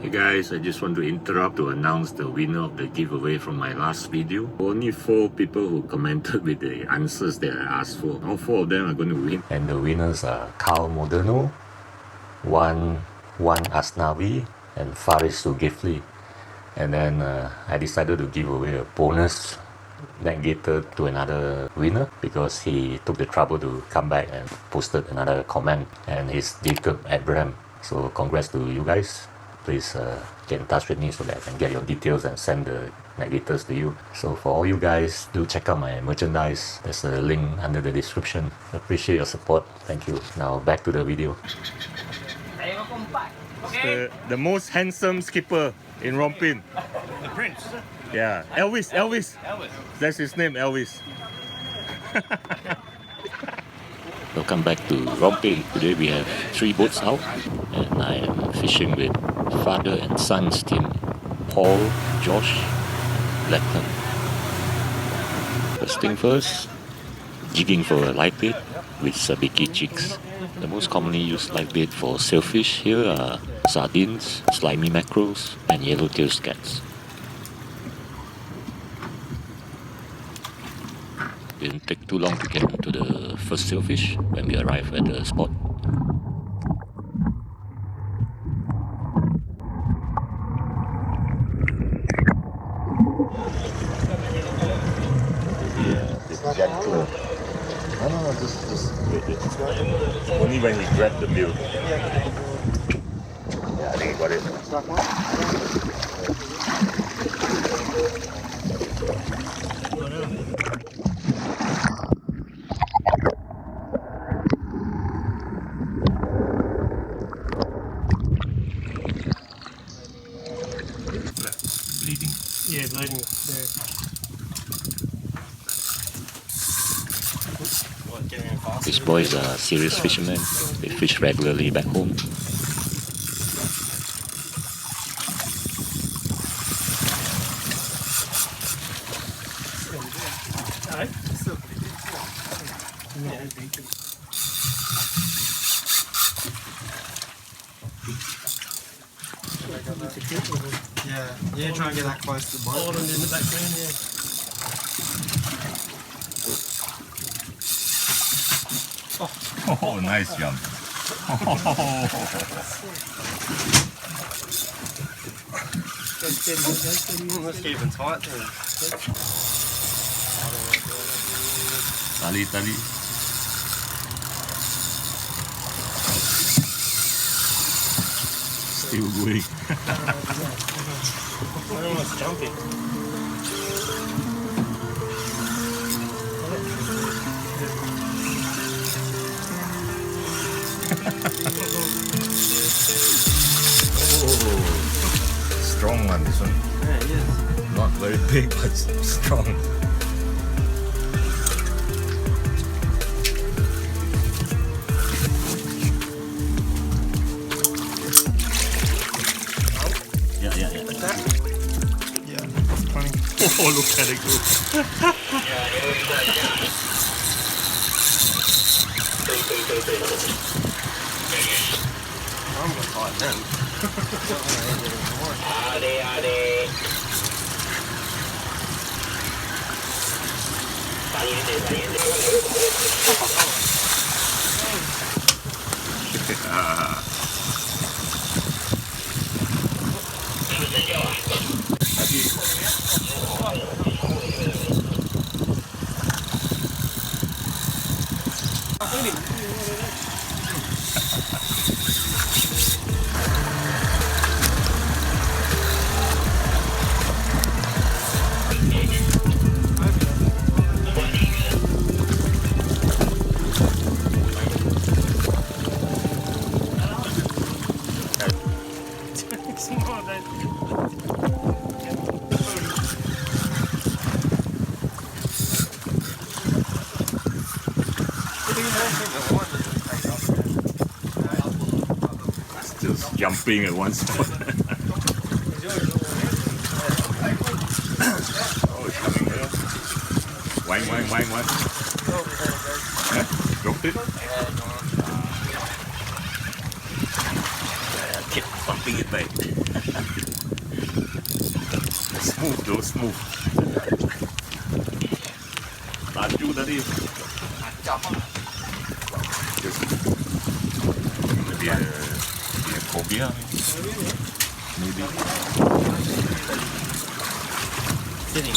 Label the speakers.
Speaker 1: Hey guys, I just want to interrupt to announce the winner of the giveaway from my last video. Only 4 people who commented with the answers that I asked for. All 4 of them are going to win. And the winners are Carl Moderno, Juan Asnawi, and Faris Sugifli. And then I decided to give away a bonus negator to another winner because he took the trouble to come back and posted another comment, and he's Jacob Abraham. So congrats to you guys. Please get in touch with me so that I can get your details and send the negators to you. So for all you guys, do check out my merchandise. There's a link under the description. Appreciate your support. Thank you. Now back to the video. The most handsome skipper in Rompin.
Speaker 2: The Prince.
Speaker 1: Yeah, Elvis. That's his name, Elvis. Welcome back to Rompin. Today we have 3 boats out, and I am fishing with father and son's team, Paul, Josh, Lachlan. First thing first, jigging for a live bait with sabiki jigs. The most commonly used live bait for sailfish here are sardines, slimy mackerels, and yellowtail scats. Didn't take too long to get into the first sailfish when we arrived at the spot. Yeah, it's gentler. No, just wait. Only when he grabbed the bill. Yeah, I think he got it. Bleeding.
Speaker 2: Yeah, bleeding. Yeah.
Speaker 1: These boys are serious fishermen. They fish regularly back home.
Speaker 2: Yeah, try and get that close to the boat. In the background, yeah.
Speaker 1: Oh, nice jump.
Speaker 2: Let's keep it tight too.
Speaker 1: Tali. Still going.
Speaker 2: I don't want to jump it.
Speaker 1: Strong one, this one.
Speaker 2: Yeah, it is.
Speaker 1: Not very big, but strong. Yeah.
Speaker 2: Yeah, it's funny.
Speaker 1: Oh, look at it go.
Speaker 2: I'm going to fight them.
Speaker 1: Still jumping at one spot. Oh, it's coming here. Wang. Dropped it? Keep pumping it back. Smooth though, smooth. Laju tadi.
Speaker 2: Macam lah.
Speaker 1: Dia phobia. Maybe.
Speaker 2: Sini.